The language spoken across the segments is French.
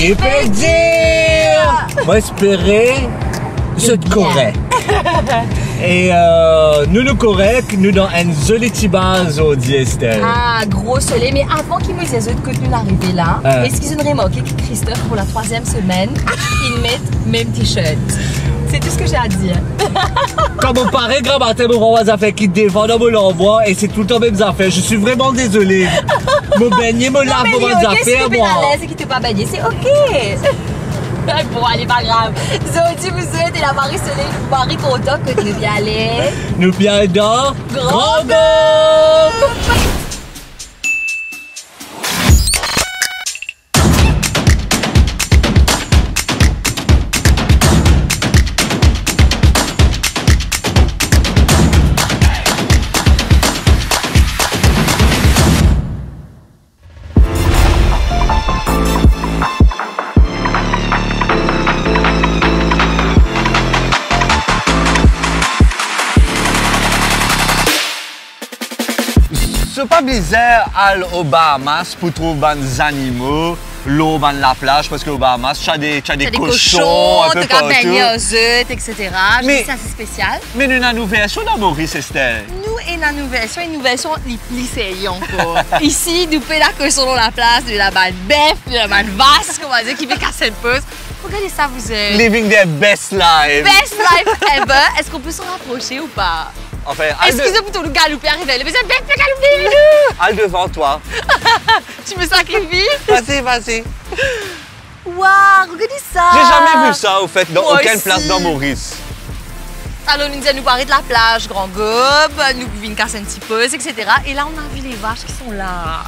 qui peut dire? Moi, espérer, c'est correct. Et nous correct, nous dans un joli petit bar au Estelle. Ah, gros soleil. Mais avant qu'il me dise que nous arrivons là, est-ce qu'ils ont remarqué que Christophe, pour la 3e semaine, il met même t-shirt? C'est tout ce que j'ai à dire. Comme on paraît, grand matin, mon affaires qui défend dans mon endroit et c'est tout le temps même affaires. Je suis vraiment désolé. Me baigner, me lave pour mes affaires, moi. Si tu n'es pas baigné, c'est ok. Bon, allez, pas grave. Zodi vous souhaite et la Marie Soleil, Marie content que tu viens aller. Nous bien dans Grand Gob. C'est pas bizarre aller aux Bahamas pour trouver des animaux, l'eau dans la plage, parce qu'aux Bahamas, tu as des cochons, un peu partout. Tu as baigné aux œufs, etc. Mais c'est assez spécial. Mais nous avons une nouvelle version dans Maurice, Estelle. Nous avons une nouvelle version lycéenne encore. Ici, nous payons la cochon dans la place, de la balle bœuf, de la balle vache, qu'on va dire, qui fait casser une pause. Regardez ça, vous êtes. Living their best life. Best life ever. Est-ce qu'on peut s'en rapprocher ou pas? Enfin, excusez plutôt le galouper arrivé. Mais c'est bien plus galouper, nous. Allez devant toi. Tu me sacrifies? Vas-y. Waouh, regardez ça. J'ai jamais vu ça, au fait, dans aucune place dans Maurice. Alors, nous disons, nous parler de la plage, Grand Gob, nous vîmes casser un petit peu, etc. Et là, on a vu les vaches qui sont là.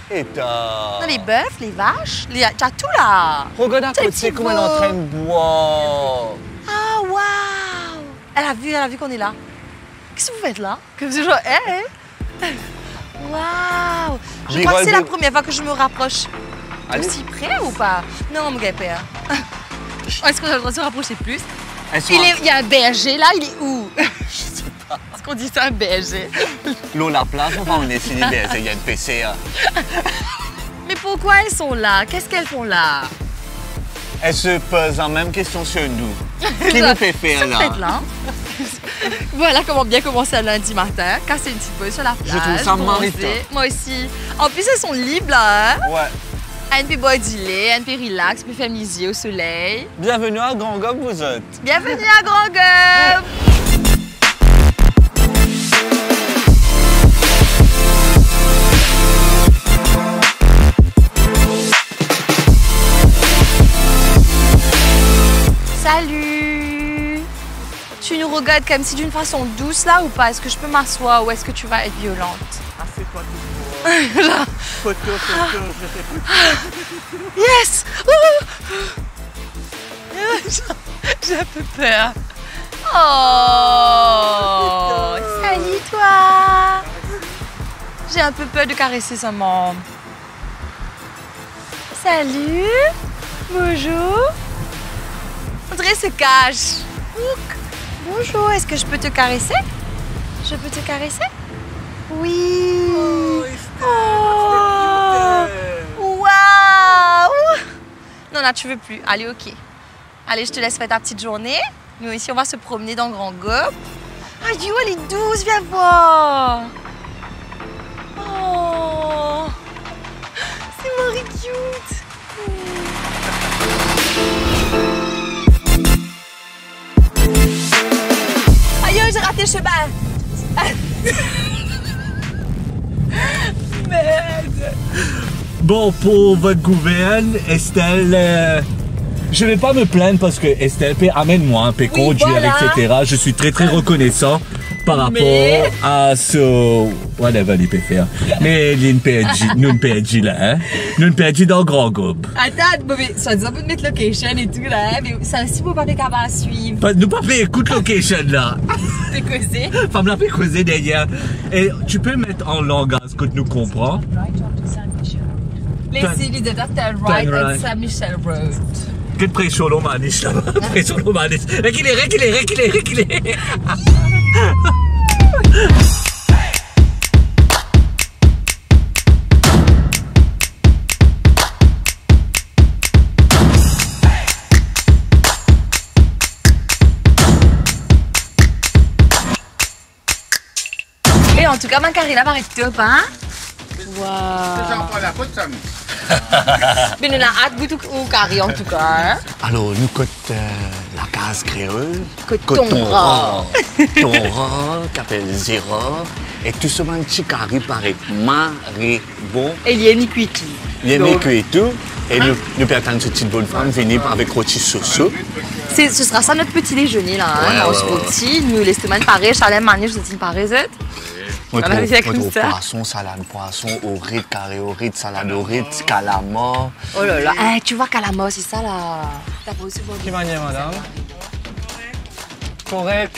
Et t'as... Non, les bœufs, les vaches, t'as tout là. Regarde à côté comment elle est en train de boire. Ah, waouh. Elle a vu qu'on est là. Qu'est-ce que vous faites là? Comme si genre, waouh. Je crois que c'est la première fois que je me rapproche. Aussi près ou pas? Non, mon gars, père. Est-ce qu'on doit se rapprocher plus? Il y a un berger là, il est où? Je sais pas. Est-ce qu'on dit ça, un berger? L'eau, la plage, on va en essayer berger, il y a une PCA. Mais pourquoi elles sont là? Qu'est-ce qu'elles font là? Elles se posent la même question sur nous. Qui nous fait faire là? Voilà comment bien commencer un lundi matin, casser une petite pause sur la plage. Je trouve ça méritant. Moi aussi. En plus, elles sont libres là. Hein? Ouais. Un peu bodyler, un peu relax, un peu familier au soleil. Bienvenue à Grand Gob, vous êtes. Bienvenue à Grand Gob. Salut! Tu nous regardes comme si d'une façon douce là ou pas? Est-ce que je peux m'asseoir ou est-ce que tu vas être violente? Assieds-toi toujours. Photo, je sais plus. Yes! J'ai un peu peur. Oh! Salut toi! J'ai un peu peur de caresser sa membre. Salut! Bonjour! On dirait se cache. Bonjour, est-ce que je peux te caresser? Je peux te caresser? Oui! Oh! Waouh! Non, là, tu veux plus. Allez, ok. Allez, je te laisse faire ta petite journée. Nous, ici, on va se promener dans Grand Gob. Ah, you, elle est douce, viens voir! Oh! C'est Marie cute! J'ai raté le chemin. Merde. Bon, pour votre gouverne, Estelle, je vais pas me plaindre parce que Estelle, amène-moi un peu conduire, voilà. Etc. Je suis très reconnaissant par rapport à ce... Whatever il peut faire. Mais nous ne PNJ là, hein. Nous ne PNJ dans Grand Gob. Attends, mais ça nous a pas de mettre location et tout là, mais ça aussi pour pas qu'à va suivre. Nous pas fait écoute location là. T'es causé. Femme l'a fait causer derrière. Et tu peux mettre en langage que nous comprends. Les cités de turn right at Saint-Michel Road. Que de pression l'homme maniche là. Pression l'homme maniche. Reculez. En tout cas, ma carré là paraît top, hein? Waouh! Mais nous avons hâte de goûter au carré en tout cas, hein? Alors, nous côté la case créole. Côte Tonra. Tonra, qui appelle Zéra. Et tout ce petit carré paraît bon. Et il y a ni cuiti. Il y a ni cuit et tout. Et nous peut attendre cette petite bonne femme venir avec rôti soso. Ce sera ça notre petit déjeuner là, hein? On se rôti, nous les semaines pareilles, chalet manier, je te pareil. On trouve poisson, salade poisson, orite, carré orite, salade orite, calamar. Oh là là, hey, tu vois calamar, c'est ça là. T'as pas aussi bon. Qui manière, madame? Correct.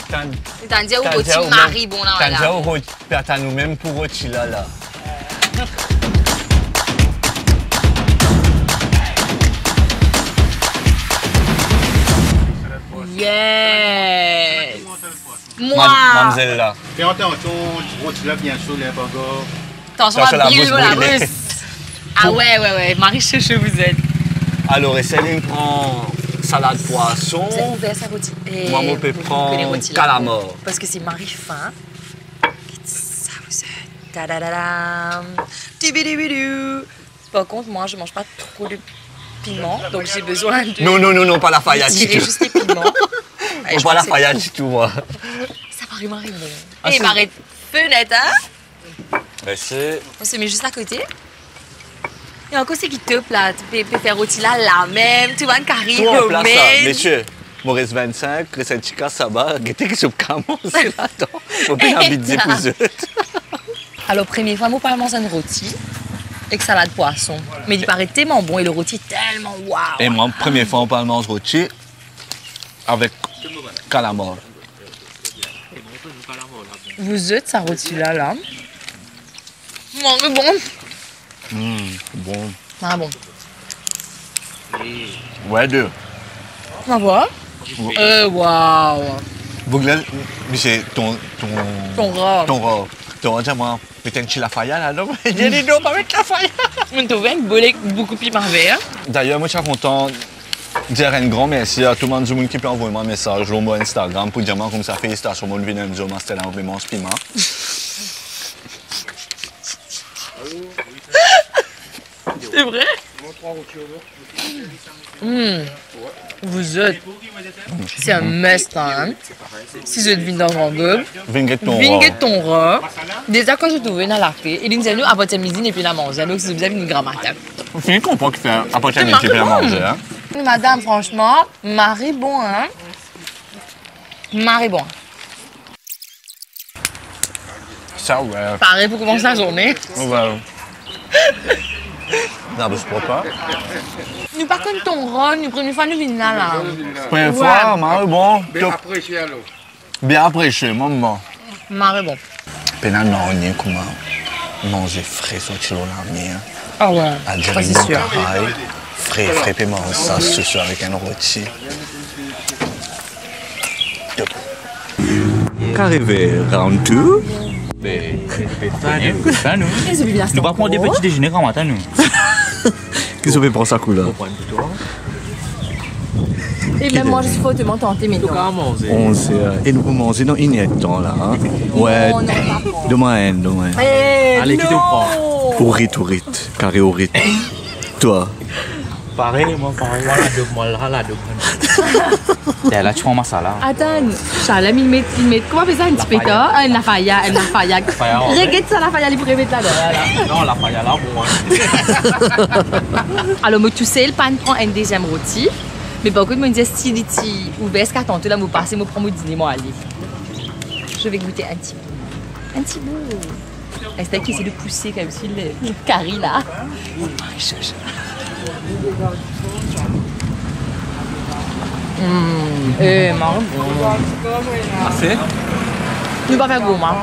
C'est-à-dire au rôti mari bon là. C'est-à-dire au rôti, peut-être nous-mêmes pour rôti là. Yes! Moi! Mademoiselle là. Fais attention, tu rôtis là bien sûr, les bangos. Attention à brûler la brousse. Ah ouais, Marie Chouchou vous êtes. Alors, Céline prend salade poisson. C'est ouvert ça rôti. Moi, je peux prendre calamar. Parce que c'est Marie fin. Ça vous êtes. Ta-da-da-dam. Tibidibidou. Par contre, moi, je mange pas trop de piment, donc j'ai besoin de. Non, pas la faillade du tout. Juste les piments. Pas la faillade du tout, moi. Ça paraît Marie bon. Et Marie fenêtre, hein? On se met juste à côté. Et encore, c'est qui top là. Tu peux faire rôti là, la même. Tu vois, un carré, tout en place ça, même. messieurs. Maurice 25, recette chica, ça va. Guettez que je commence là-dedans. On peut habiter pour eux. Alors, première fois, moi, parle manger un rôti avec salade poisson. Mais il paraît tellement bon et le rôti est tellement waouh. Et moi, première fois, on parle manger rôti avec calamar. Vous êtes ça rôti là. C'est bon. Bon. Ah bon. Ouais, deux. On va voir. Waouh. Vous voulez, c'est ton rat. Ton rat, moi, peut-être chez la faillade, là, non? Il y a des noms avec la faillade. On trouve un bolet beaucoup plus parfait. D'ailleurs, moi, je suis content de dire un grand merci à tout le monde qui peut envoyer un message sur mon Instagram pour dire comme ça, félicitations, mon vin de c'était là, on mange piment. C'est vrai? Vous êtes. C'est un must, hein? Si vous êtes venu dans un gobe. Vinguet ton rat. Déjà, quand je trouvais dans la fée, il disait nous à votre midi et puis la manger. Donc, si vous avez une grammaire. On finit comprendre qu'il fait à votre midi et puis la manger, hein? Madame, franchement, Marie bon, hein? Marie bon. Ça, ouais. Pareil pour commencer la journée. Ouais. Non, mais je crois pas. Nous, par contre, ton rat, nous, première fois, nous venons là. Première fois, Marie bon. Bien apprécié alors. Bien apprécié, maman. Marie bon. Pendant l'année, comment manger frais sur le lamier. Ah ouais. À dire une caille, frais, puis manger ça ce soir avec un rôti. Qu'arrivé round 2? Nous pas prendre des petits déjeuners grand matin, nous. Qu'est-ce qu'on fait pour ça, cool là? Et même moi, je suis fortement tentée maintenant. On sait. Et nous pouvons manger dans une temps là. Hein? Ouais. Demain. Allez, qui te prend? Orite. Carré orite. Toi? Pareil, moi là, deux. Là, tu prends ma salade. Attends, Charles, il met, comment on fait ça, un petit pétard? Un lafaya. Regarde ça, lafaya, il pourrait mettre là-dedans. Non, la faille là, bon. Alors, moi, tu sais, le pan prend un deuxième rôti. Mais par contre, moi, je disais, si il est ouvert, ce qu'attends, là, moi, passer, moi, prends mon dîner, moi, aller. Je vais goûter un petit bout. Un petit bout. C'est qui essaie de pousser comme si le carré là. Marrant. Assez? Nous pas faire gourmand.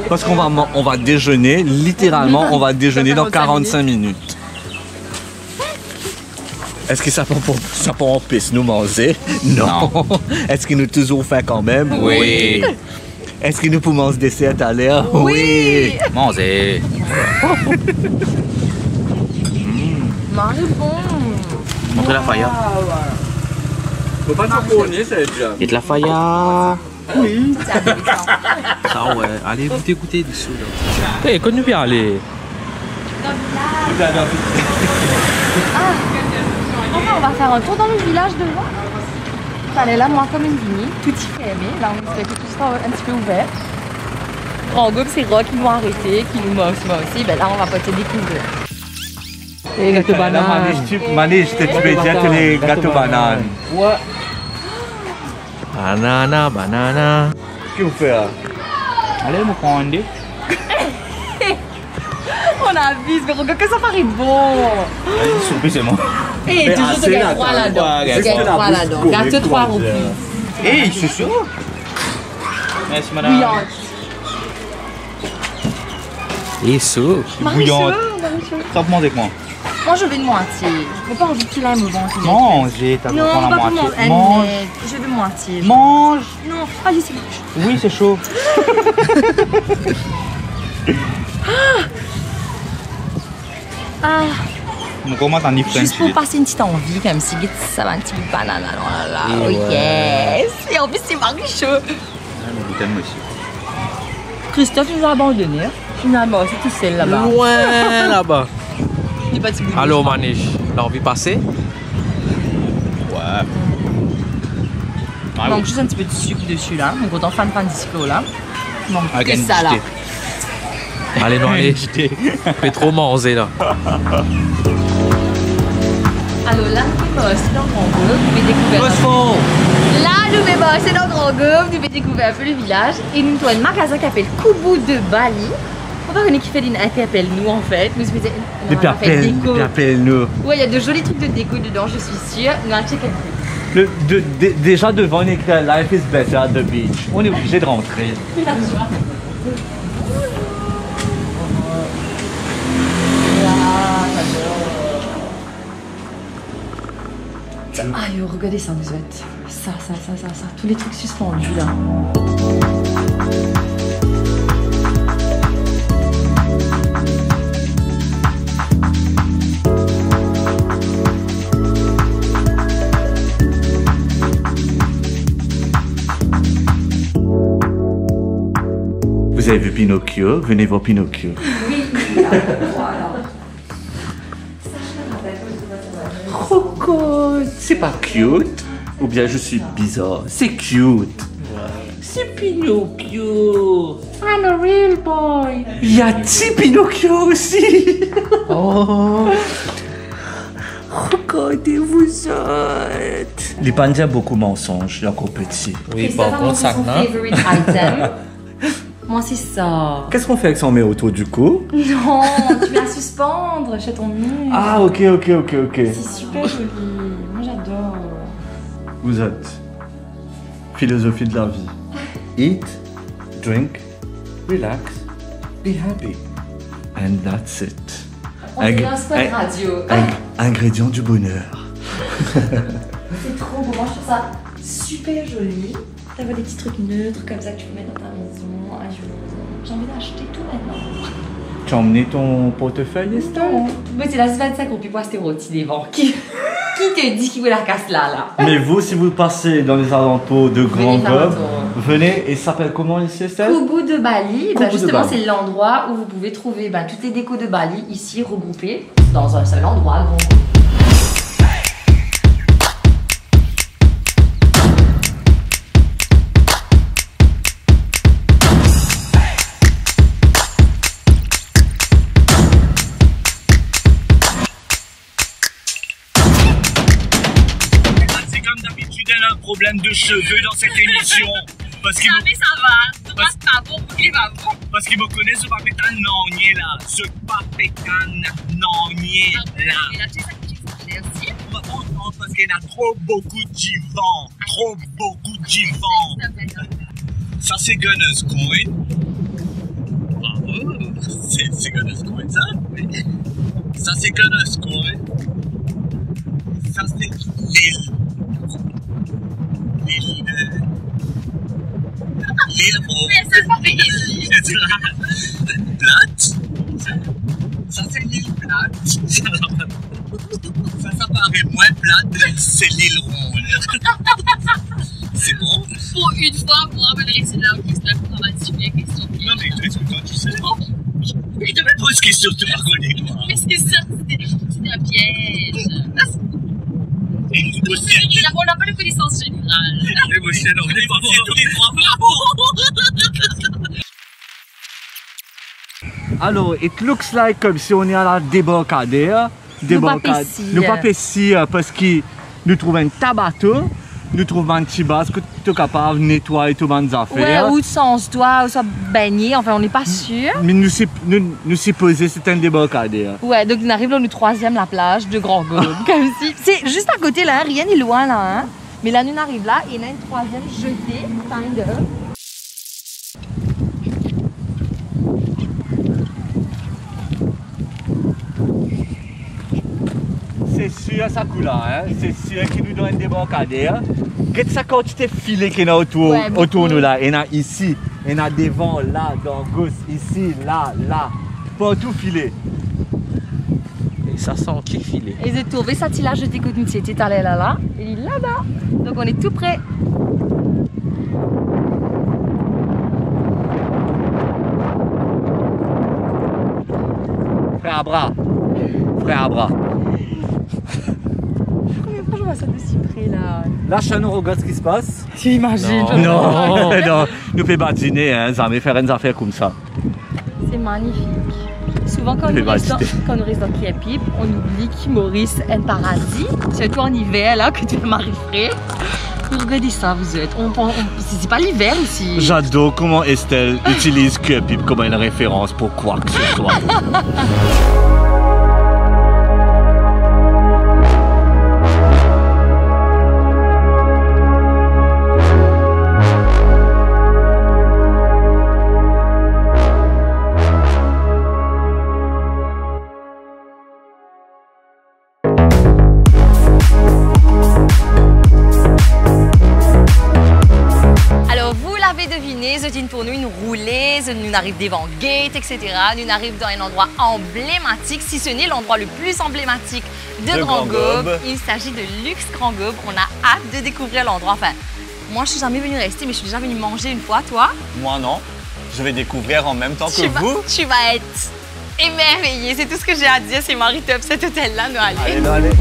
Parce qu'on va déjeuner, littéralement, on va déjeuner dans 45 minutes. Est-ce que ça peut en pisse nous manger? Non. Est-ce qu'il nous toujours fait quand même? Oui. Est-ce qu'il nous peut manger des dessert à l'air? Oui. Manger. Marie bon. Montrez la faille. Faut pas t'abonner, c'est déjà. Et de la faille. Oui. C'est intéressant. Ça ouais, allez goûter dessous là. Eh, quand nous bien aller. Enfin, on va faire un tour dans le village devant. Allez là, moi comme une vigne, tout y fermé. Là, on espère que tout sera un petit peu ouvert. En gros, c'est Rock qui nous a arrêté, qui nous m'a aussi. Ben là, on va pas te découvrir. Les gâteaux bananes. Manish, tu veux dire que les gâteaux bananes. Ouais. Banana. Qu'est-ce que vous faites là? Allez, me prendre. On a vu, mais regarde que ça paraît bon. C'est moi. Et toujours ce gars 3 là-dedans. Ce gars 3 là-dedans. Gâteau 3 roupies. Eh, c'est chaud. Merci madame. Bouillante. Et chaud. Bouillante. Ça vous avec moi. Moi, je veux une moitié. Je veux pas envie qu'il aime au ventre. Manger, t'as besoin Non, de la pas pour moitié. moi. Mange. Je veux moitié. Mange. Non, allez, c'est moche. Oui, c'est chaud. Ah, Donc comment t'en dis juste pour passer une petite envie, comme si ça va un petit bout de banane. Alors là, oh yes. Et en plus, c'est marqué chaud. Christophe nous a abandonnés. Finalement, c'est tout seul là-bas. Loin là-bas. Des petits bouts de Allô Manish, t'as envie de passer? Ouais. Il manque juste un petit peu de sucre dessus là. Donc autant fan disco là. Il manque Avec que un ça là. jeté. Allez, non, allez. Fais trop manger là. Alors là, nous pouvons bosser dans Grand Gauve, nous pouvons découvrir. Là, nous pouvons bosser dans Grand Gauve, nous pouvons découvrir un peu le village. Et nous avons un magasin qui s'appelle Kubu de Bali. On va connaître qui fait une appelle nous en fait. Nous faisons appelle-nous. Ouais, il y a de jolis trucs de déco dedans, je suis sûre. Nous allons checker un truc. Déjà devant, on écrit Life is better at the beach. On est obligé de rentrer. Ah yo, regardez ça vous êtes. Ça. Tous les trucs suspendus là. Vous avez vu Pinocchio? Venez voir Pinocchio. Oui. Rocco, c'est pas cute? Ou bien je suis bizarre? C'est cute. C'est Pinocchio. I'm a real boy. Y a petit Pinocchio aussi. Oh. Regardez-vous autres. Les pandas beaucoup mensonges, il est encore petit. Oui, par contre, ça, son non? favorite item. Moi, c'est ça. Qu'est-ce qu'on fait avec son met autour du cou? Non, tu vas suspendre chez ton mur. Ah, ok. C'est super joli. Moi, j'adore. Vous êtes philosophie de la vie. Eat, drink, relax, be happy. And that's it. On dirait un spot radio. Ingrédient du bonheur. C'est trop beau. Moi, je trouve ça super joli. T'as des petits trucs neutres comme ça que tu peux mettre dans ta maison. Ah, j'ai envie d'acheter tout maintenant. Tu as emmené ton portefeuille, Estelle? Mais c'est la 25 qu'on peut pas acheter rôti des vents. Qui te dit qu'il veut la casse là? Mais vous, si vous passez dans les alentours de Grand Venez faire un Gobe, tour. venez, et ça s'appelle comment ici, Estelle? Kubu de Bali, Kubu de justement Bali. c'est l'endroit où vous pouvez trouver toutes les décos de Bali ici regroupées dans un seul endroit. Gros. C'est comme d'habitude, elle a un problème de cheveux dans cette émission. Parce qu'il mais ça va, pas bon, il va bon. Parce qu'ils me connaissent ce papétan nanier là. Ce papétan nanier là. Il a acheté ça qui merci. On va pas entendre parce qu'il y a trop beaucoup d'ivans. Trop beaucoup d'ivans. Ça c'est Gunner's Coin. Bravo. C'est Gunner's Coin ça? Oui. Ça c'est Gunner's Coin. Ça c'est l'île. L'île Mais c'est pas réussi. Plate. Ça c'est l'île plate. Ça paraît moins plate, c'est l'île ronde. C'est bon? Pour une fois, moi, je vais rester là au Christophe pour ma suite. Est-ce que toi tu sais? Il te pose question, tu me reconnais toi. Mais c'est ça, c'était un piège. On n'a pas de connaissance générale. Et moi, je on est pas tous les trois. Alors, it looks like comme si on est à la débarcadère. Nous pas ici parce que nous trouvons un tabateau, nous trouvons un petit bas que tu es capable de nettoyer toutes les affaires. Ouais, ou sans se doit, ou soit baigner, enfin on n'est pas sûr. Mais nous supposons que c'est un débarcadère. Ouais, donc on arrive là, nous troisième la plage de Grand Gobe. Comme si. C'est juste à côté là, rien n'est loin là. Hein. Mais là, nous arrive là et là une troisième jetée, kind of. C'est sûr, ça coule là, hein? C'est sûr qu'il nous donne un débarcadère. Regarde ça quantité de filets qu'il y a autour, ouais, autour de nous là. Il y en a ici, il y en a devant, là, dans gauche, ici, là, là. Partout filet. Et ça sent qui filet. Et j'ai trouvé ça là, je t'écoute, nous étions allés là, et il est là-bas. Donc on est tout près. Frère à bras. Frère à bras. Combien de fois je vois ça de si près là? Là, Chano, regarde ce qui se passe. Tu imagines? Non, non, nous fait badiner, hein, jamais faire une affaire comme ça. C'est magnifique. Souvent quand nous restons dans Pied-Pipe, on oublie que Maurice est un paradis. Surtout en hiver là, que tu es marifré. Regardez ça, vous êtes. C'est pas l'hiver ici. J'adore comment Estelle utilise Pied-Pipe comme une référence pour quoi que ce soit. Pour nous, nous rouler, nous arrivons devant Gate, etc. Nous arrivons dans un endroit emblématique, si ce n'est l'endroit le plus emblématique de Grand Gobe. Il s'agit de Luxe Grand Gobe. On a hâte de découvrir l'endroit. Enfin, moi, je suis jamais venue rester, mais je suis déjà venue manger une fois. Toi? Moi, non. Je vais découvrir en même temps que vous. Tu vas être émerveillée. C'est tout ce que j'ai à dire. C'est Marie-Top, cet hôtel-là. Nous allons. Allez.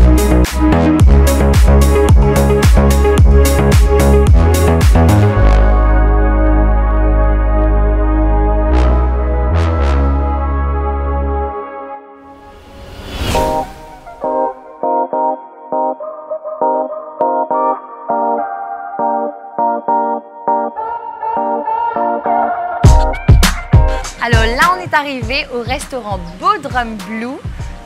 Alors là, on est arrivé au restaurant Bodrum Blue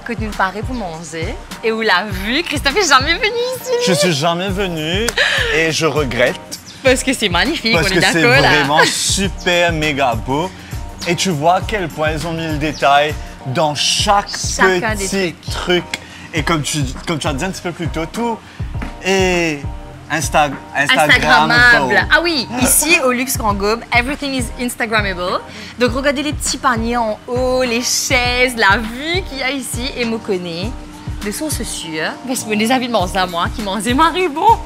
que nous paraît pour manger et où la vue, Christophe est jamais venu ici. Je suis jamais venu et je regrette. Parce que c'est magnifique, parce on est d'accord là. Parce que c'est là. vraiment super méga beau. Et tu vois à quel point ils ont mis le détail dans chaque petit truc. Et comme tu as dit un petit peu plus tôt, tout est Instagrammable. Ah oui, ici au Luxe Grand Gobe, everything is Instagrammable. Donc regardez les petits paniers en haut, les chaises, la vue qu'il y a ici. Et me connaît de source sûre. Parce que les avis de manger à moi qui mangeait Marie bon.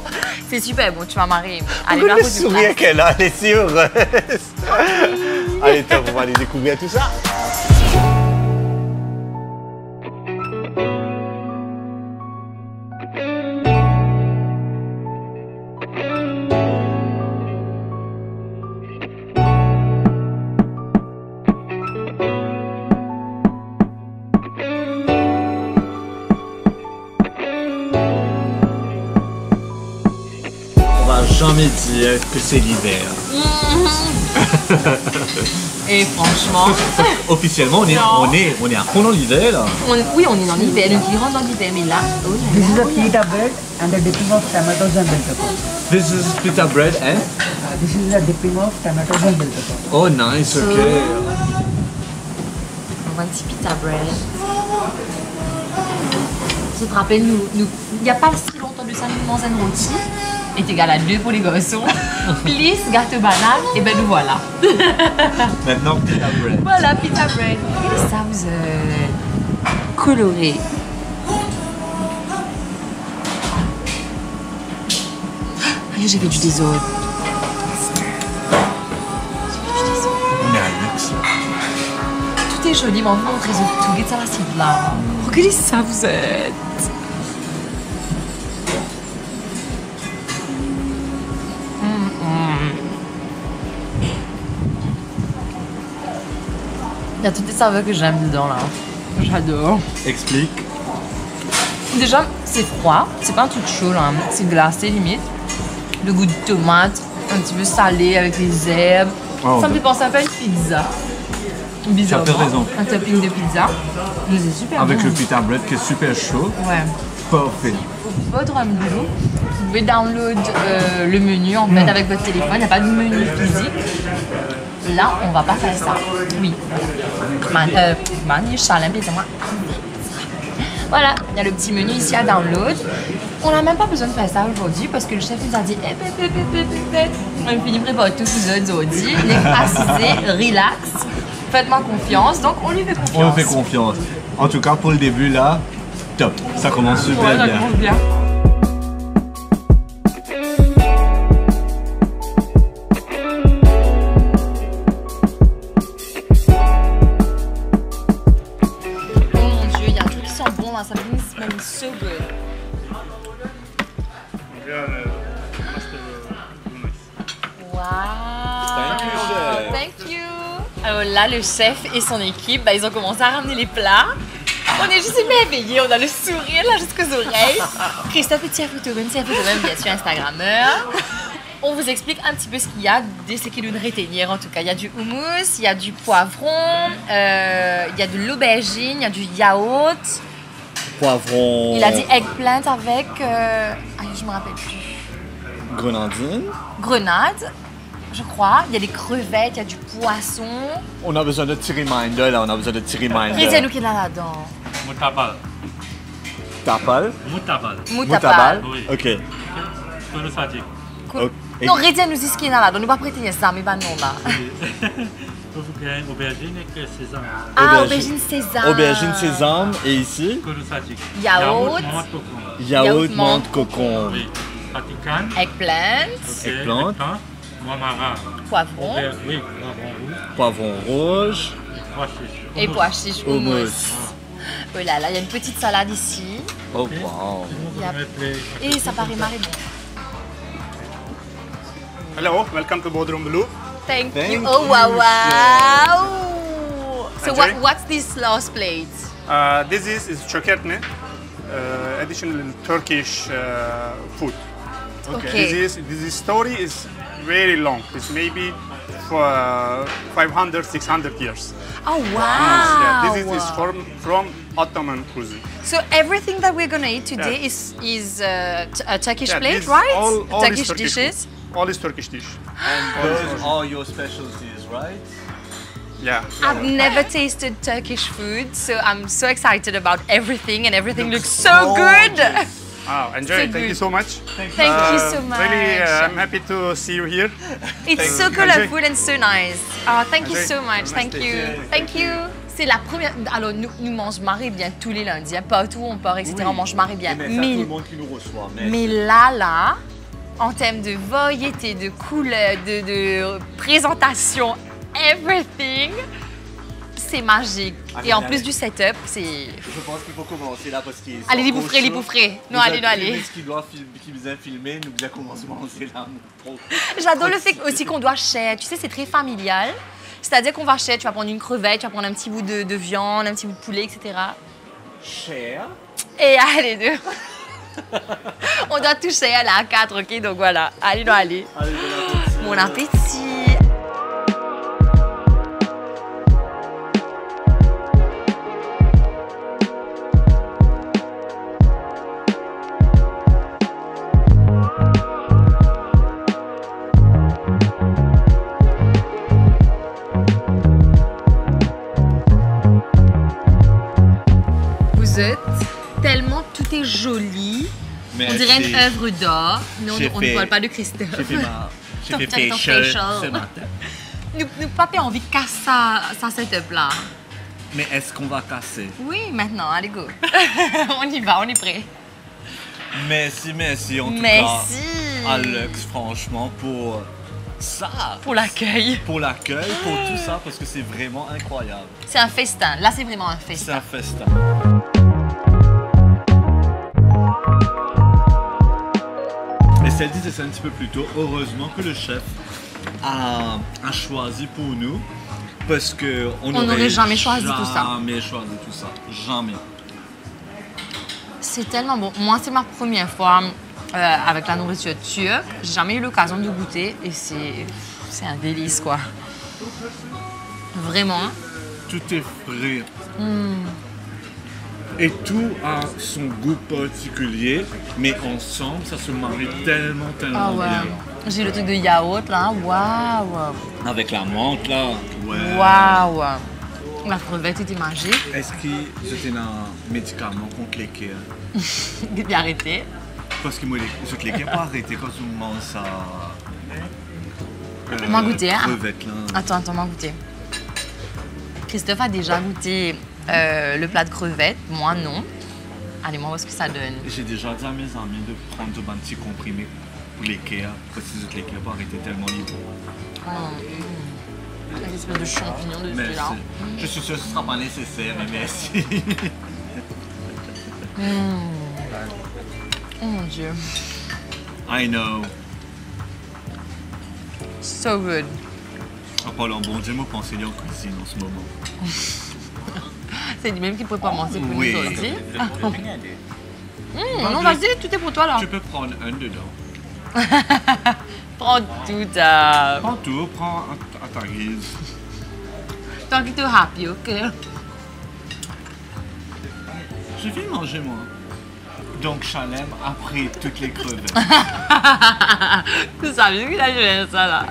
C'est super bon, tu vas marier. Allez, le sourire qu'elle a, elle est si heureuse. Allez, top, on va aller découvrir tout ça. Jamais dire que c'est l'hiver. Et franchement... Officiellement, on est à fond dans l'hiver là. Oui, on est dans l'hiver, donc il rentre dans l'hiver, mais là... Oh là This is a pita bread and the dipping of tomatoes and bell pepper. This is pita bread and? This is a dipping of tomatoes and bell pepper. Oh nice, ok. On va un petit pita bread. Tu te rappelles, il n'y a pas si longtemps de ça, nous mangeons un rôti. Est égal à 2 pour les garçons, plus gâteau banane, et ben nous voilà. Maintenant, pita bread. Voilà, pita bread. Et ça, vous coloré. J'ai fait du désordre. On est à Luxe. est joli, mais on va montrer tout. Regarde ça là, c'est blanc. Regardez ça, vous êtes. Il y a toutes les saveurs que j'aime dedans là. J'adore. Explique. Déjà, c'est froid, c'est pas un truc chaud là, c'est glacé limite. Le goût de tomate, un petit peu salé avec les herbes. Oh, ça me fait penser un peu à une pizza. Bizarrement. Tu as raison. Un topping de pizza. Mais c'est super Avec bon. le pita bread qui est super chaud. Ouais. Parfait. Pour votre boulot, vous pouvez download le menu en fait avec votre téléphone. Il n'y a pas de menu physique. Là, on va pas faire ça. Oui. Voilà, il y a le petit menu ici à download. On n'a même pas besoin de faire ça aujourd'hui parce que le chef nous a dit on finit préparer tout vous autres aujourd'hui. Les assisés, relax, faites-moi confiance. Donc on lui fait confiance. On lui fait confiance. En tout cas, pour le début là, top. Ça commence super Ouais, ça bien. commence bien. Ça smells so good. Wow! Thank you! Alors là, le chef et son équipe, ils ont commencé à ramener les plats. On est juste émerveillés, on a le sourire là jusqu'aux oreilles. Christophe est photographe, bien sûr, Instagrammeur. On vous explique un petit peu ce qu'il y a de ce qu'il nous retenir. En tout cas, il y a du houmous, il y a du poivron, il y a de l'aubergine, il y a du yaourt. Poivron. Il a dit eggplant avec. Je me rappelle plus. Grenadine. Grenade, je crois. Il y a des crevettes, il y a du poisson. On a besoin de petit reminder, là. On a besoin de petit reminder. Regardez-nous qu'il y a là-dedans. Mutabal. Tapal. Mutabal. Moutabal. Oui. Ok. Kuru sadik. Ok. Non, regardez-nous ce qu'il y a là-dedans. Nous ne pas prêter ça, mais pas non là. Aubergine et sésame. Ah, aubergine sésame. Aubergine sésame. Et ici, Kuru sadik. Yaourt. yaourt, menthe, cocon. Oui. Patikan. Eggplant. Ok. Eggplant. Muamara. Poivron. Oui, poivron rouge. Poivron rouge. Et pois chiches. Hummus. Hummus. Oh là là, il y a une petite salade ici. Oh wow. Et ça paraît marré bon. Hello, welcome to Bodrum Blue. Thank Thank you. Oh you, wow wow. So Enjoy. what's this last plate? This is çökertme, additional Turkish food. Okay. This story is very long. It's maybe for 500, 600 years. Oh wow. Yeah, this is from Ottoman cuisine. So everything that we're gonna eat today Yeah. is a Turkish Yeah, plate, this- right? all Turkish is Turkish dishes. food. All is Turkish dish. And those are your specialties, right? Yeah. I've never tasted Turkish food, so I'm so excited about everything, and everything looks so good. Wow, enjoy. So Thank good. you so much. Thank you so much. Really, I'm happy to see you here. It's so Enjoy. colorful and so nice. Oh, thank you Enjoy. so much. Thank you. Thank you. C'est la première. Alors, nous mangeons marée bien tous les lundis. Hein. Partout où on part, etc., on mange marée bien. Mais c'est à tout le monde qui nous reçoit. Mais là, en termes de variété, de couleurs, de présentation, everything, c'est magique. Et en plus du setup, c'est... Je pense qu'il faut commencer là parce qu'il est. Allez, les boufferez, les boufferez. Non, allez, non, allez. Ce qui nous a filmé, nous a commencé à manger là. J'adore le fait aussi qu'on doit share. Tu sais, c'est très familial. C'est-à-dire qu'on va share, tu vas prendre une crevette, tu vas prendre un petit bout de viande, un petit bout de poulet, etc. Cher. Et allez, deux. On doit tout share là à 4, ok? Donc voilà. Allez, non, allez. Allez, bon appétit. Bon appétit. Vous êtes tellement tout est joli. On dirait une œuvre d'art. Non, on ne parle pas de Christophe. J'ai fait Ton facial facial. ce matin. Nous pas envie de casser ça setup là. Mais est-ce qu'on va casser? Oui, maintenant, allez go. On y va, on est prêt. Merci en tout Merci. cas. Alex, franchement, pour ça. Pour l'accueil. Pour l'accueil, pour tout ça, parce que c'est vraiment incroyable. C'est un festin. Là, c'est vraiment un C'est festin. un festin. Et celle disait ça un petit peu plus tôt. Heureusement que le chef a choisi pour nous, parce que on n'aurait jamais choisi tout ça. Jamais choisi tout ça. Jamais. C'est tellement bon. Moi, c'est ma première fois avec la nourriture turque. J'ai jamais eu l'occasion de goûter et c'est un délice, quoi. Vraiment. Tout est frais. Et tout a son goût particulier, mais ensemble, ça se marie tellement Ah ouais. bien. J'ai le truc de yaourt, là. Waouh. Avec la menthe, là. Ouais. Waouh. La crevette était magique. Est-ce que c'était un médicament contre l'équerre? J'ai arrêté. Parce que moi, l'équerre pas arrêté quand on mange ça. M'en goûter, hein? Crevette, là. Attends, m'en goûter. Christophe a déjà goûté le plat de crevettes. Moi, non. Allez, moi, voir ce que ça donne. J'ai déjà dit à mes amis de prendre un petit comprimé pour l'équerre, parce que l'équerre pas arrêté tellement libre. Une espèce de champignon de Merci. celui-là. Je suis sûr que ce ne sera pas nécessaire, mais merci. Oh mon Dieu. I know. So good. En parlant bon Dieu, moi, pensez en cuisine en ce moment. C'est lui-même qui ne peut pas manger pour Oui. nous aussi. Non, vas-y, tout est pour toi, là. Tu peux prendre un dedans. Prends tout. Prends tout, prends à ta guise. Tant que tu es happy, ok? J'ai fini de manger, moi. Donc, Chalem a pris toutes les crevettes. Tu savais qu'il a joué ça, là.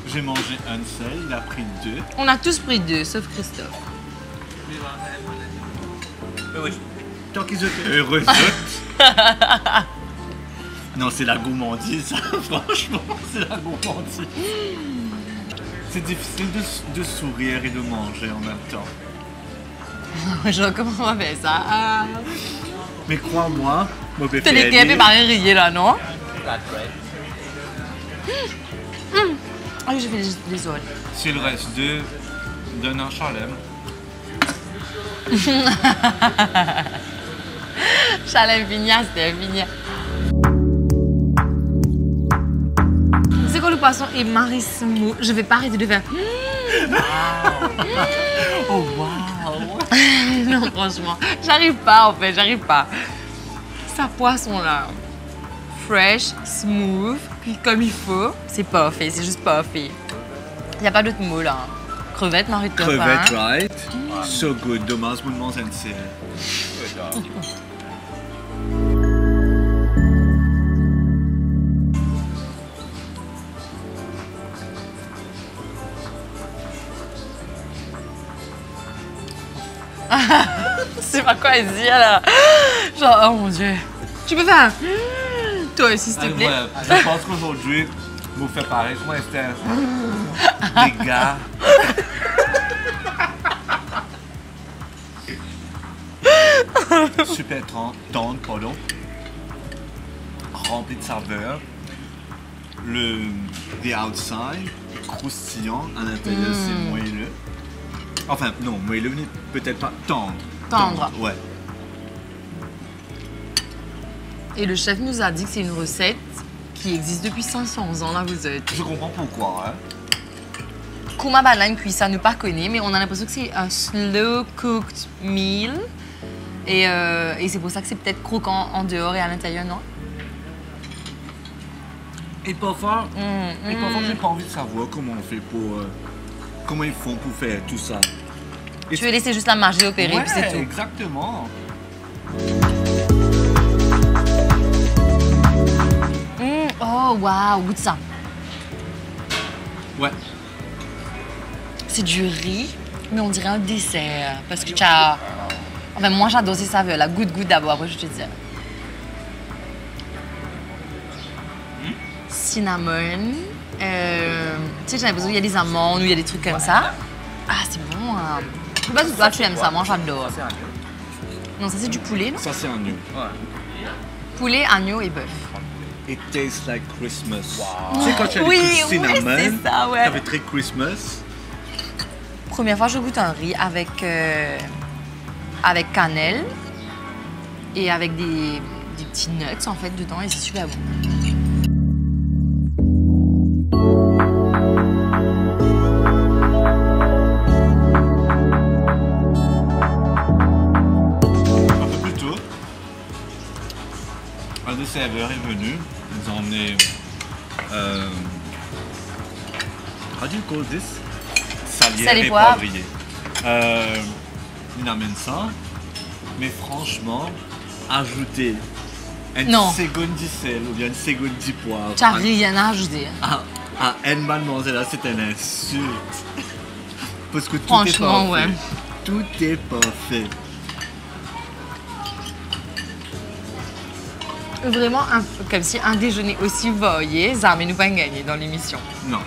J'ai mangé un seul, il a pris 2. On a tous pris 2, sauf Christophe. Tant qu'ils étaient heureux. Non, c'est la gourmandise, ça. Franchement, c'est la gourmandise. C'est difficile de sourire et de manger en même temps. Je vois comment on va faire ça. Mais crois-moi, moi, je Tu les crêpes et Marie riait là, non? Ah oui, j'ai fait les autres. S'il reste 2, donne un Chalem. Chalem Vigna, c'était Vigna. C'est quand le poisson est marissimo, je vais pas arrêter de faire. Oh, wow! Non, franchement, j'arrive pas en fait, j'arrive pas. Ça poisson là, fresh, smooth, puis comme il faut, c'est parfait, c'est juste parfait. Il n'y a pas d'autre mot là. Crevette, Marie top. Crevette, right? So good. Dommage, vous demandez un ciel. C'est pas quoi dire là. Genre, oh mon dieu. Tu peux faire. Toi aussi, s'il te plaît. Ouais, je pense qu'aujourd'hui, vous faites pareil. Moi, Esther. Les gars. Super tendre, pardon. Rempli de saveur. The outside, croustillant. À l'intérieur, c'est moelleux. Enfin, non, moelleux, peut-être pas tendre. Tendre. Ouais. Et le chef nous a dit que c'est une recette qui existe depuis 500 ans, là vous êtes. Je comprends pourquoi, hein. Kuma Balan cuit ça, ne pas connaît, mais on a l'impression que c'est un slow cooked meal. Et c'est pour ça que c'est peut-être croquant en dehors et à l'intérieur, non? Et parfois, j'ai pas envie de savoir comment on fait pour... comment ils font pour faire tout ça. Et Tu veux laisser juste la magie opérer, ouais, puis c'est tout. Exactement. Oh, waouh, goûte ça. Ouais. C'est du riz, mais on dirait un dessert. Parce que tu as... Enfin, moi, j'adore ces saveurs. La goûte d'abord, après, je te dis. Cinnamon. Tu sais, j'ai l'impression qu'il y a des amandes ou il y a des trucs comme ça. Ah, c'est bon. Hein. Je sais pas si toi, tu aimes ça. Moi, j'adore. Non, ça, c'est du poulet, non? Ça, c'est un nœud. Poulet, agneau et bœuf. It tastes like Christmas. Tu sais, quand tu as Oui, des trucs cinnamon, c'est ça, ouais. ça fait très Christmas. Première fois, je goûte un riz avec cannelle et avec des petits nuts en fait dedans et c'est super bon. Un peu plus tôt, un des serveurs est venu, ils ont emmené how do you call this? Salière Sel et et poivre. poivrier. Il amène ça, mais franchement, ajouter une Non. seconde de sel ou bien une seconde de poivre Tu n'as rien à ajouter. à une mademoiselle, c'est une insulte. Parce que tout Franchement, est parfait. ouais. Tout est parfait. Vraiment, comme si un déjeuner aussi voyé, ça ne nous pas gagner dans l'émission. Non.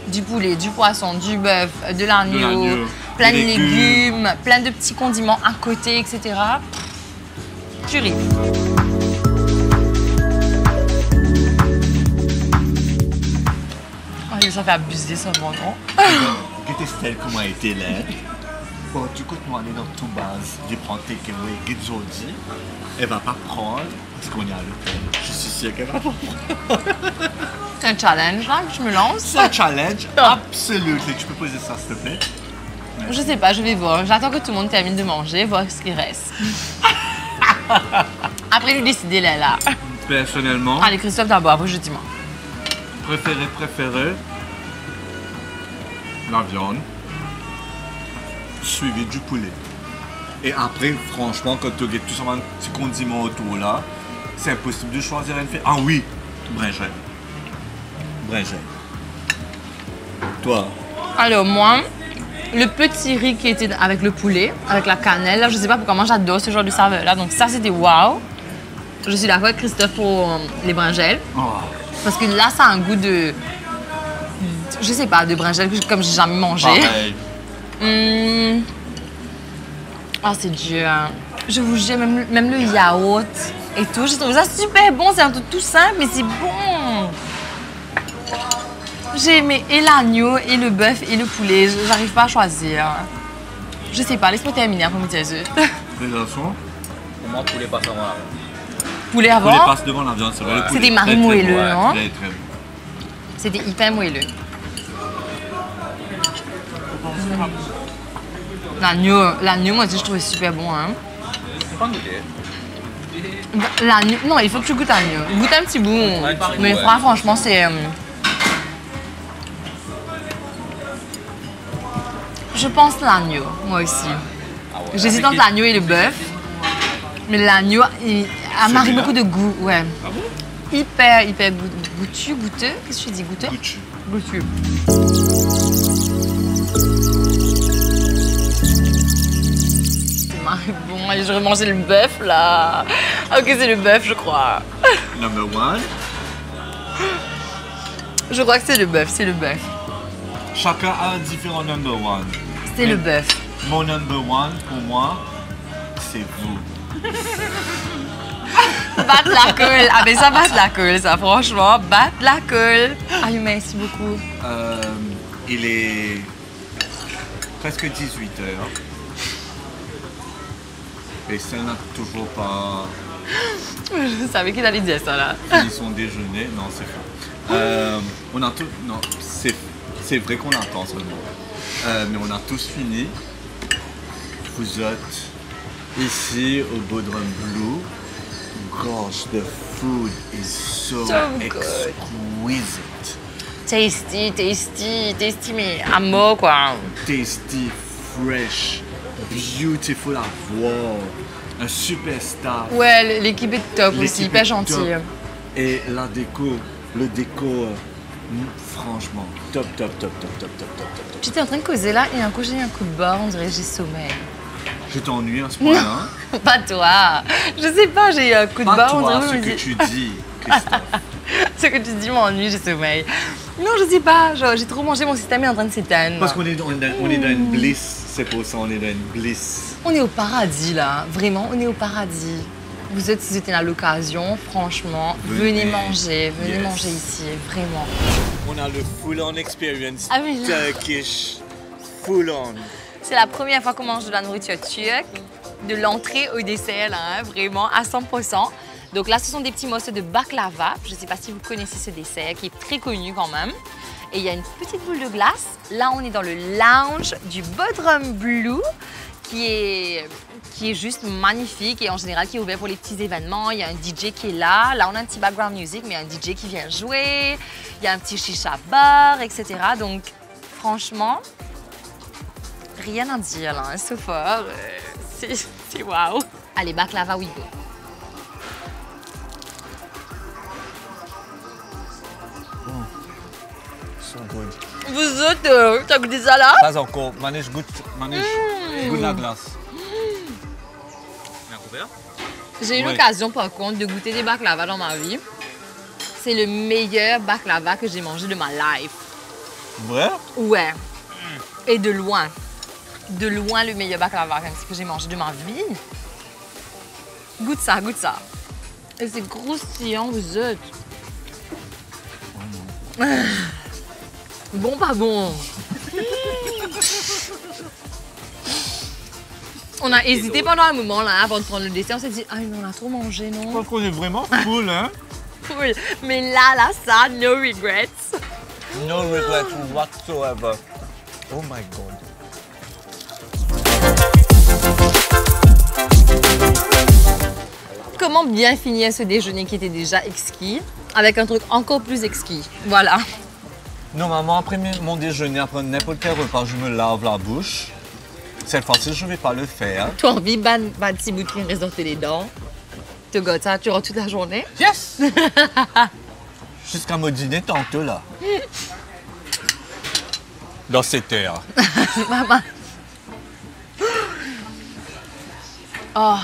Du poulet, du poisson, du bœuf, de l'agneau, l'agneau, plein de des légumes, plein de petits condiments à côté, etc. Tu ris. Oh, ça fait abuser ça, vraiment. Get Estelle comment a été là. Bon, du coup, nous allons dans tout base, de prendre takeaway, get Jody. Elle va pas prendre parce qu'on est à l'hôtel. Je suis sûr qu'elle va pas prendre. C'est un challenge là que je me lance. C'est un challenge absolu. Tu peux poser ça, s'il te plaît? Je sais pas, je vais voir. J'attends que tout le monde termine de manger, voir ce qui reste. Après, je vais décider là. Personnellement, Allez, Christophe d'abord, après je dis moi. préféré, la viande, suivi du poulet. Et après, franchement, quand tu as tout ça, un petit condiment autour là, c'est impossible de choisir une fête. Ah oui, brinjelle. Toi? Alors moi, le petit riz qui était avec le poulet, avec la cannelle, là, je sais pas pourquoi moi j'adore ce genre de saveur là, donc ça c'était waouh. Je suis d'accord avec Christophe pour les brinjelles, Oh. parce que là ça a un goût de, je sais pas, de brinjelles comme j'ai jamais mangé. Pareil. Ah c'est dur. Je vous jure, même le yaourt et tout, j'ai trouvé ça super bon, c'est un truc tout simple mais c'est bon. J'ai aimé et l'agneau, et le bœuf, et le poulet. J'arrive pas à choisir. Je sais pas, laisse-moi terminer après mes tes œufs. Les garçons, Pour moi, poulet passe avant. Poulet le poulet avant, passe devant la viande, c'est vrai. le poulet C'était est marron très, très moelleux, bon. hein. Très, très bon. c'était hyper moelleux. L'agneau, moi aussi, je trouvais super bon. Hein. C'est pas goûté. L'agneau, non, il faut que tu goûtes l'agneau. Goûte un petit bout. Un petit Mais bout, ouais. franchement, c'est... Je pense l'agneau, moi aussi. Ah ouais. J'hésite entre l'agneau et le bœuf. Mais l'agneau, il a marié Celui-là? beaucoup de goût, ouais. Ah bon? Hyper goûteux. Qu'est-ce que tu dis, goûteux? Goûtu. Goûteux. C'est marré bon. Allez, je vais manger le bœuf, là. Ok, c'est le bœuf, je crois. Number one. Je crois que c'est le bœuf. Chacun a un différent number one. C'est le bœuf. Mon number one, pour moi, c'est vous. Battre la colle. Ah, mais ça batte la colle, ça, franchement. Battre la colle. Ah, merci beaucoup. Il est presque 18h. Et ça n'a toujours pas Je savais qu'il allait dire ça, là. fini son déjeuner. Non, c'est faux. On a tout. Non, c'est vrai qu'on attend seulement. Mais on a tous fini. Vous êtes ici au Bodrum Blue. Gosh, the food is so So good. exquisite. Tasty, mais à mort, quoi. Tasty, fresh, beautiful à voir. Un super staff. Ouais, l'équipe est top L'équipe aussi, hyper est gentille. top. Et la déco, le déco, franchement, top. J'étais en train de causer là et un coup j'ai eu un coup de barre, on dirait que j'ai sommeil. Je t'ennuie à ce point-là. Pas toi. Je sais pas, j'ai eu un coup de Pas barre, on toi, dirait ce que que tu dis, Christophe. Ce que tu dis m'ennuie, j'ai sommeil. Non, je sais pas, genre, j'ai trop mangé, mon système est en train de s'éteindre. Parce qu'on est dans une bliss, c'est pour ça on est dans une bliss. On est au paradis là, vraiment, on est au paradis. Vous êtes, si vous étiez à l'occasion, franchement, venez manger ici, vraiment. On a le full-on experience Ah oui, là. Turkish. Full-on. C'est la première fois qu'on mange de la nourriture turque, de l'entrée au dessert, là, hein, vraiment à 100%. Donc là, ce sont des petits morceaux de baklava. Je ne sais pas si vous connaissez ce dessert, qui est très connu quand même. Et il y a une petite boule de glace. Là, on est dans le lounge du Bodrum Blue, qui est juste magnifique et en général qui est ouvert pour les petits événements. Il y a un DJ qui est là. Là, on a un petit background music, mais un DJ qui vient jouer. Il y a un petit chicha bar, etc. Donc, franchement, rien à dire, là. So far, c'est waouh. Allez, baklava, we go. So good. Vous autres, t'as goûté ça là? Pas encore. Manège goûte la glace. Un couvert? J'ai eu Ouais. l'occasion, par contre, de goûter des baklava dans ma vie. C'est le meilleur baklava que j'ai mangé de ma life. Vrai? Ouais. Et de loin. De loin, le meilleur baklava que j'ai mangé de ma vie. Goûte ça, goûte ça. Et c'est croustillant, vous êtes. Bon, pas bon. On a hésité pendant un moment là, avant de prendre le dessert. On s'est dit, ah, mais on a trop mangé, Je non? pense qu'on est vraiment full, hein? Cool. Mais là, ça, no regrets. No regrets whatsoever. Oh my god. Comment bien finir ce déjeuner qui était déjà exquis avec un truc encore plus exquis? Voilà. Normalement, après mon déjeuner, après n'importe quel repas, je me lave la bouche. Cette fois-ci, je ne vais pas le faire. Tu as envie de petit bout de crème résorter les dents? Tu gâtes ça, tu auras toute la journée? Yes! Jusqu'à mon dîner tantôt, là. Dans cette heure. Maman. Oh,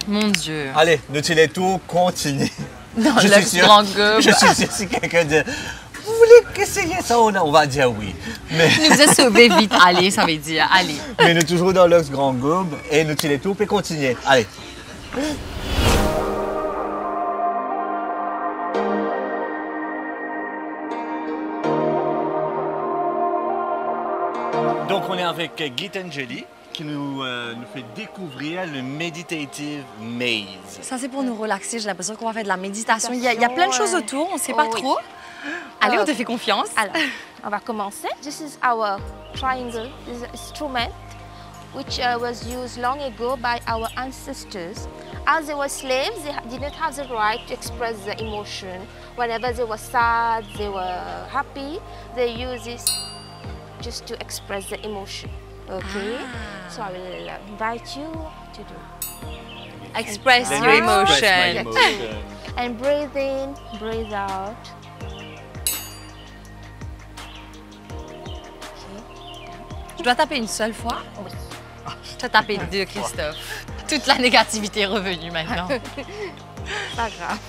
mon Dieu. Allez, Nautilus Tour continue. Dans Je le suis sûr- grand gobe. Je suis sûr si quelqu'un dit vous voulez essayer ça, on va dire oui. Mais, Tu nous as sauvé vite. Allez, ça veut dire, allez. mais nous toujours dans Lux Grand Gobe et Nautilus Tour peut continuer. Allez. Donc on est avec Gitanjali qui nous fait découvrir le Meditative Maze. Ça, c'est pour nous relaxer. J'ai l'impression qu'on va faire de la méditation. Il y a plein de choses autour, on ne sait pas Oui. trop. Allez, on te fait confiance. Alors, on va commencer. This is our triangle. This is an instrument which was used long ago by our ancestors. As they were slaves, they didn't have the right to express their emotion. Whenever they were sad, they were happy, they used this just to express their emotion. Okay? So I will invite you to do. Express Let your me emotion. express my emotion. And breathe in, breathe out. Je dois taper une seule fois? Oui. Je vais taper deux, Christophe. Toute la négativité est revenue maintenant. Pas grave.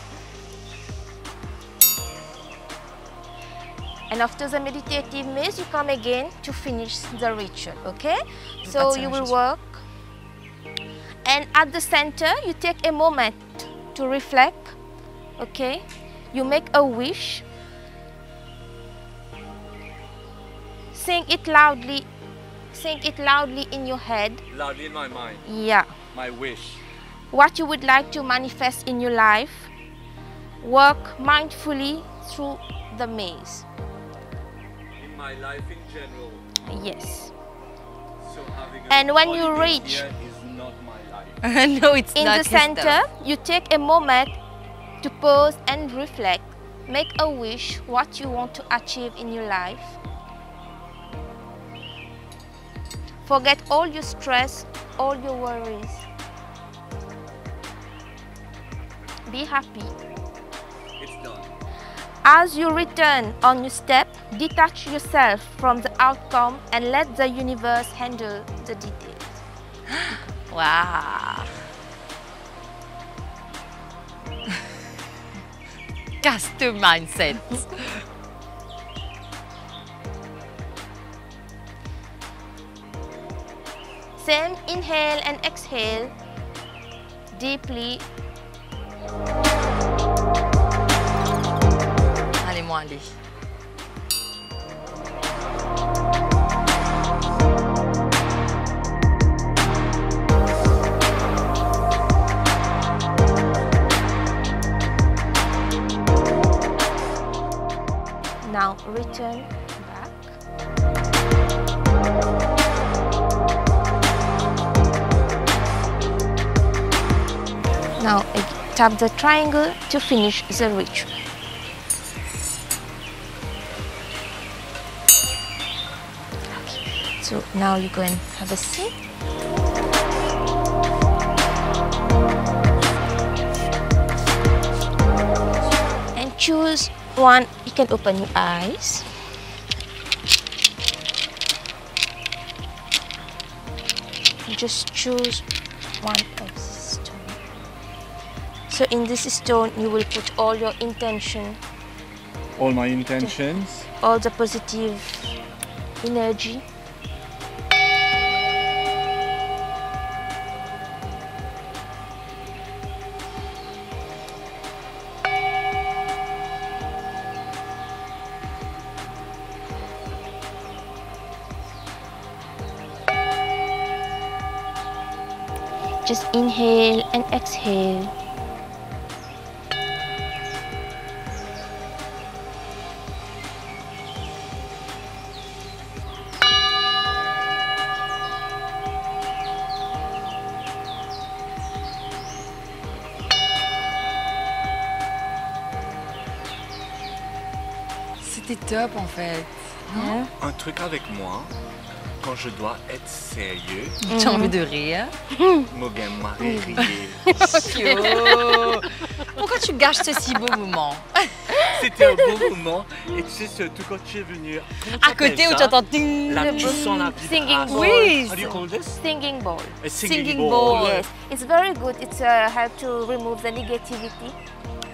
And after the meditative maze, you come again to finish the ritual, okay? So you will work. And at the center, you take a moment to reflect, okay? You make a wish. Sing it loudly in your head. Loudly in my mind, Yeah. my wish. What you would like to manifest in your life. Work mindfully through the maze. In my life in general. Yes. So having And when you reach here is not my life. No, it's in not, the center, Christophe. you take a moment to pause and reflect. Make a wish what you want to achieve in your life. Forget all your stress, all your worries. Be happy. It's done. As you return on your step, detach yourself from the outcome and let the universe handle the details. Wow. Custom mindset. Same inhale and exhale. deeply. Allez, moi, allez. Now return back. Now tap the triangle to finish the ritual. Okay. So now you go and have a seat. And choose one. You can open your eyes. Just choose one of the stone. So in this stone, you will put all your intention, All my intentions. all the positive energy. Just inhale and exhale. C'était top en fait. Un truc avec moi, quand je dois être sérieux, J'ai envie de rire. Morgan Marie riait. Yo. Pourquoi tu gâches ce si beau moment? C'était un beau moment. Et tu sais, surtout quand tu es venu. À côté où tu entends ting. La Le tu sens la singing vibration. bowl. Oui. How do you call this? Singing bowl. A Singing bowl. Yes, it's very good. It's help to remove the negativity.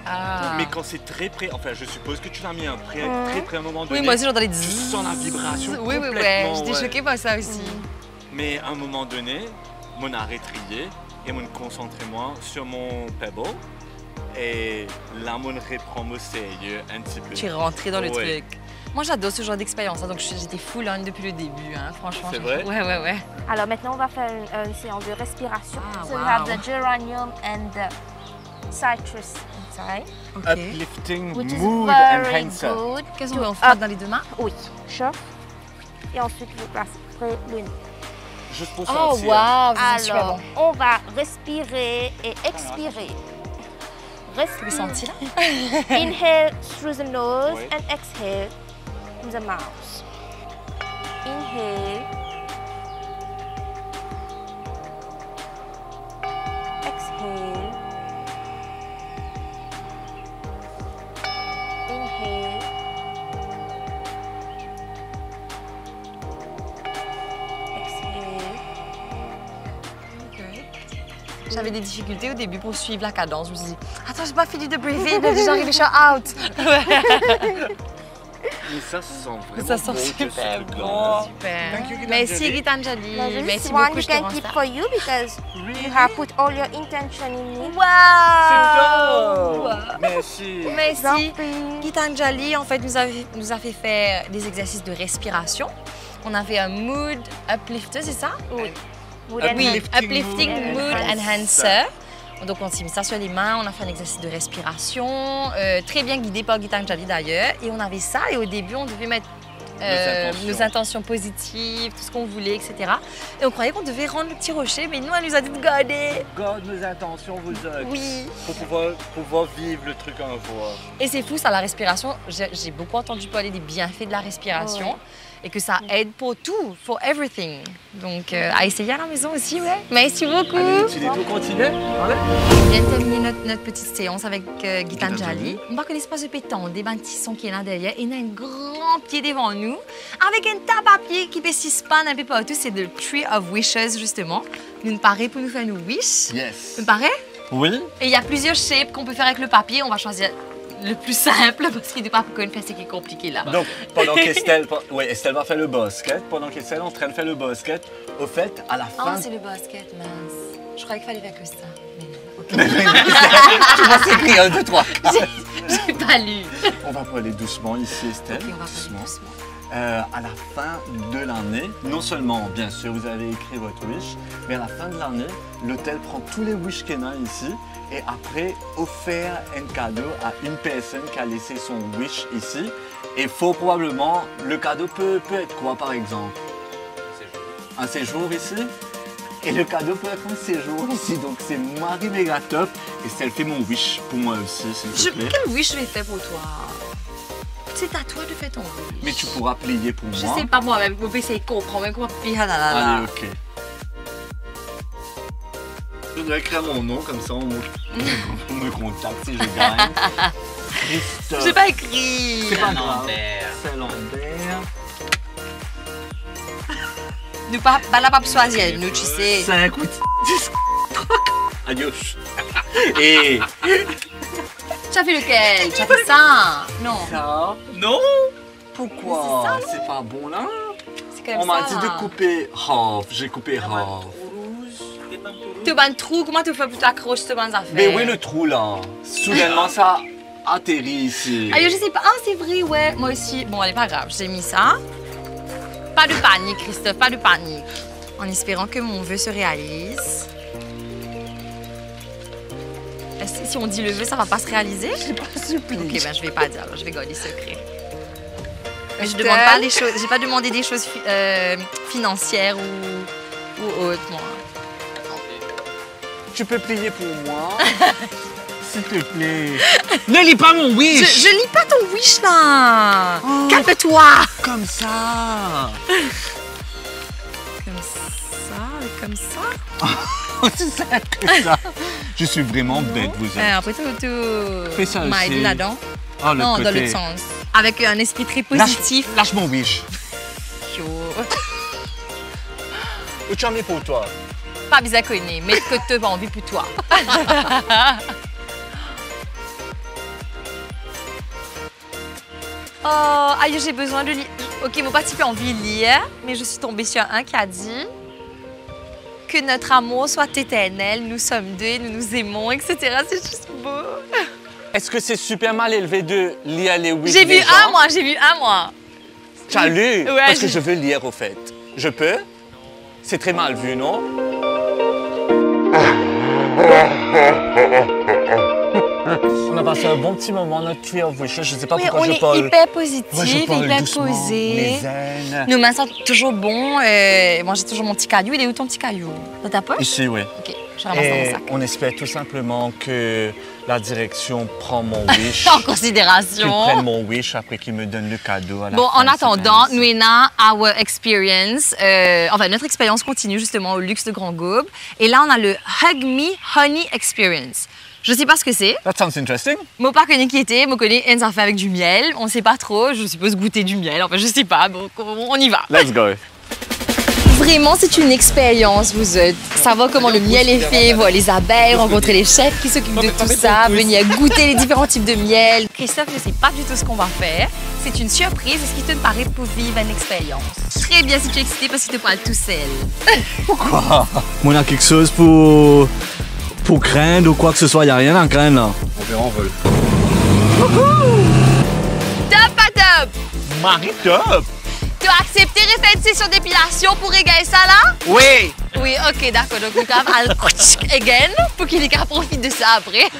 Ah. Mais quand c'est très près, enfin je suppose que tu l'as mis très près à un moment donné. Oui, moi aussi j'entendais Tu sens la vibration Oui, oui, ouais. complètement, J'étais ouais. choquée par ça aussi. Mais à un moment donné, mon arrêt trié et mon concentré moi sur mon pebble. Et là, mon reprend au sérieux un petit peu. Tu es rentré dans le Ouais. truc. Moi j'adore ce genre d'expérience, hein, donc j'étais full on depuis le début, hein, franchement. C'est vrai? Ouais, ouais, ouais. Alors maintenant, on va faire une séance de respiration. Ah, So we wow. have the geranium and the citrus inside, Ok. Uplifting which is mood very enhancer. good. Qu'est-ce qu'on va en faire dans les deux mains? Oui, chauffe. Et ensuite, vous placerez le nez. Juste pour Oh sentir. waouh, c'est super Alors, bon. on va respirer et expirer. Tu le Respire. sentis là? Inhale through the nose Oui. and exhale in the mouth. Inhale. Exhale. Inhale. Exhale. J'avais des difficultés au début pour suivre la cadence. Je me suis dit, attends, j'ai pas fini de breather, mais déjà arrivé, je suis out. Mais ça sent vraiment Ça sent bon, super ce truc-là. bon. Super. Thank you, Merci Gitanjali. Gitanjali. Now this Merci is one beaucoup, you je te can rends keep ça. for you because you have put all your intention in it. Wow! Merci. Merci. Don't Gitanjali, en fait, nous a fait faire des exercices de respiration. On a fait un mood uplifter, c'est ça? Oui. Oui, Uplifting uplifting mood mood enhancer. enhancer. Donc on s'est mis ça sur les mains, on a fait un exercice de respiration, très bien guidé par Gitanjali d'ailleurs. Et on avait ça et au début on devait mettre nos intentions positives, tout ce qu'on voulait, etc. Et on croyait qu'on devait rendre le petit rocher, mais nous elle nous a dit de garder. Garde nos intentions, vos actes. Oui. Pour pouvoir vivre le truc en voix. Et c'est fou ça, la respiration. J'ai beaucoup entendu parler des bienfaits de la respiration. Et que ça aide pour tout, for everything. Donc, à essayer à la maison aussi, ouais. Merci beaucoup. Allez, tu tout continuer. Allez. On vient de terminer notre petite séance avec Gitanjali. On va connaître l'espace de pétanque, des bâtissons qui est là derrière. Et on a un grand pied devant nous, avec un tas à papier qui peut s'y span un peu partout. C'est le Tree of Wishes, justement. Nous paraît pour nous faire nos wish. Yes. Nous paraît? Oui. Et il y a plusieurs shapes qu'on peut faire avec le papier. On va choisir le plus simple parce qu'il n'est pas pour faire ce qui est compliqué là. Donc, pendant qu'Estelle Estelle va faire le basket, pendant qu'Estelle est en train de faire le basket, au fait, à la Ah, fin... c'est le basket, mince. Je croyais qu'il fallait faire que ça. Mais non. Tu vois, c'est écrit 1, 2, 3, 4. J'ai pas lu. On va pas aller doucement ici, Estelle. Ok, on va pas aller doucement. À la fin de l'année, non seulement, bien sûr, vous avez écrit votre wish, mais à la fin de l'année, l'hôtel prend tous les wish qu'il y en a ici et après offert un cadeau à une personne qui a laissé son wish ici. Et fort probablement, le cadeau peut être quoi, par exemple? Un séjour ici. Et le cadeau peut être un séjour ici. Donc c'est Marie méga top. Et elle fait mon wish pour moi aussi, s'il te plaît. Quel wish je vais faire pour toi? C'est à toi de faire ton wish. Mais tu pourras plier pour moi. Je sais pas moi-même, on peut essayer de comprendre même comment plier. Allez, ok. Je dois écrire mon nom, comme ça on me contacte si je gagne. Christophe. J'ai pas écrit. C'est pas grave. C'est Lambert. Nous pas là pas choisir, nous tu sais. 5 ou 10. Adios. Et Tu as fait lequel? Tu as fait ça? Non. ça. Non. Pourquoi? C'est pas bon là? C'est comme On m'a ça. dit de couper half. J'ai coupé half. Tu as un trou, comment tu fais pour t'accrocher ce bonnes affaires? Mais où est le trou là? Soudainement ça atterrit ici. Ah, je sais pas. Ah, c'est vrai, ouais. Moi aussi. Bon, allez, pas grave, j'ai mis ça. Pas de panique, Christophe, pas de panique. En espérant que mon vœu se réalise. Est-ce que si on dit le vœu, ça va pas se réaliser? J'ai pas supplié. Ok, ben je vais pas dire, alors, je vais garder secret. Mais je demande pas les choses, j'ai pas demandé des choses financières ou autres, moi. Tu peux plier pour moi? S'il te plaît. Ne lis pas mon wish. Je lis pas ton wish là! Oh. Calme-toi! Comme ça. Comme ça. C'est ça que ça. Je suis vraiment bête, vous êtes. Après, tu Fais ça m'aider aussi. là-dedans. Oh, le Non, côté. dans l'autre sens. Avec un esprit très positif. Lâche mon wish. Yo. Où tu as mis pour toi? Pas bizarre connu, mais que tu as envie pour toi. Oh, aïe, j'ai besoin de lire. Ok, mon petit peu envie de lire, mais je suis tombée sur un qui a dit que notre amour soit éternel, nous sommes deux, nous nous aimons, etc. C'est juste beau. Est-ce que c'est super mal élevé de lire les wish J'ai des vu gens? un, moi, j'ai vu un, moi. Tu as lu? Ouais, Parce que j'ai- je veux lire au fait. Je peux? C'est très mal vu, non? On a passé un bon petit moment, notre Tree of Wishes. Je ne sais pas Oui, pourquoi on je est parle. hyper positif, Moi, je parle hyper doucement, posé. mais zen. Nos mains sentent toujours bon. Moi, j'ai toujours mon petit caillou. Il est où ton petit caillou? Dans ta poche? Ici, oui. Ok, je ramasse dans mon Et sac. on espère tout simplement que la direction prend mon wish. En Qu'ils considération. prennent mon wish après qu'ils me donnent le cadeau à la Bon, fin en de cette attendant, année. nous et na, our experience, enfin notre expérience continue justement au luxe de Grand Goube. Et là, on a le Hug Me Honey Experience. Je sais pas ce que c'est. That sounds interesting. Moi, pas connu qui était. Moi, connais un fait avec du miel. On sait pas trop. Je suppose goûter du miel. Enfin, je sais pas. Bon, on y va. Let's go. Vraiment, c'est une expérience, vous êtes. Savoir comment le miel est fait, voir les abeilles, rencontrer les chefs qui s'occupent de tout ça, venir goûter les différents types de miel. Christophe ne sait pas du tout ce qu'on va faire. C'est une surprise. Est-ce qu'il te paraît pour vivre une expérience? Très bien si tu es excité parce qu'il te parle tout seul. Pourquoi? On a quelque chose pour craindre ou quoi que ce soit. Il n'y a rien à craindre là. On verra en vol. Top à top! Marie top. Tu as accepté de faire une session d'épilation pour régaler ça là? Oui. Oui, ok, d'accord. Donc, nous avons again pour qu'il profite de ça après.